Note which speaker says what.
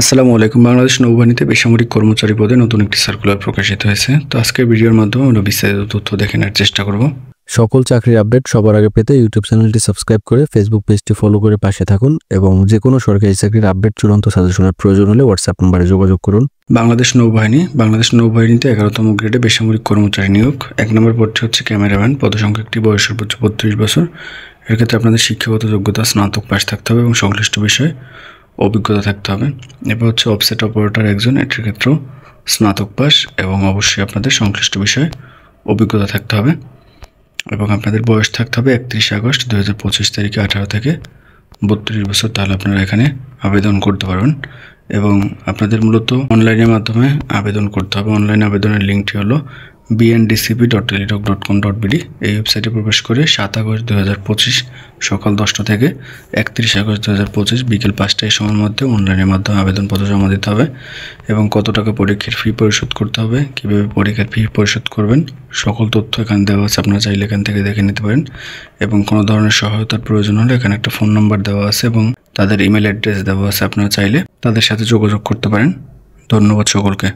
Speaker 1: আসসালামু আলাইকুম। বাংলাদেশ নৌবাহিনীতে বেসামরিক কর্মচারী পদে নতুন একটি সার্কুলার প্রকাশিত হয়েছে। তো আজকের ভিডিওর মাধ্যমে আমরা বিস্তারিত তথ্য দেখে নেওয়ার চেষ্টা করব।
Speaker 2: সকল চাকরির আপডেট সবার আগে পেতে ইউটিউব চ্যানেলটি সাবস্ক্রাইব করে ফেসবুক পেজটি ফলো করে পাশে থাকুন এবং যে কোনো সরকারি চাকরির আপডেট চূড়ান্ত সাজেশনের প্রয়োজন হলে হোয়াটসঅ্যাপ নম্বরে যোগাযোগ করুন।
Speaker 1: বাংলাদেশ নৌবাহিনীতে 11তম গ্রেডে বেসামরিক কর্মচারী নিয়োগ। 1 নম্বর পদটি হচ্ছে ক্যামেরাম্যান। পদসংখ্যাটি বয়স সর্বোচ্চ 32 বছর। এর ক্ষেত্রে আপনাদের শিক্ষাগত যোগ্যতা স্নাতক পাস থাকতে হবে এবং সংশ্লিষ্ট বিষয়ে অভিজ্ঞতা থাকতে হবে। এরপর হচ্ছে অফসেট অপারেটর একজন, এটির ক্ষেত্রেও স্নাতক পাস এবং অবশ্যই আপনাদের সংশ্লিষ্ট বিষয়ে অভিজ্ঞতা থাকতে হবে এবং আপনাদের বয়স থাকতে হবে 31 আগস্ট 2025 তারিখে 18 থেকে 32 বছর। তাহলে আপনারা এখানে আবেদন করতে পারবেন এবং আপনাদের মূলত অনলাইনের মাধ্যমে আবেদন করতে হবে। অনলাইন আবেদনের লিঙ্কটি হলো bndcp.teletalk.com.bd। এই ওয়েবসাইটে প্রবেশ করে 7 আগস্ট 2025 সকাল 10টা থেকে 31 আগস্ট 2025 বিকেল 5টা এই সময়ের মধ্যে অনলাইনের মাধ্যমে আবেদনপত্র জমা দিতে হবে এবং কত টাকা পরীক্ষার ফি পরিশোধ করতে হবে, কীভাবে পরীক্ষার ফি পরিশোধ করবেন, সকল তথ্য এখানে দেওয়া আছে। আপনারা চাইলে এখান থেকে দেখে নিতে পারেন এবং কোনো ধরনের সহায়তার প্রয়োজন হলে এখানে একটা ফোন নাম্বার দেওয়া আছে এবং তাদের ইমেল অ্যাড্রেস দেওয়া আছে। আপনারা চাইলে তাদের সাথে যোগাযোগ করতে পারেন। ধন্যবাদ সকলকে।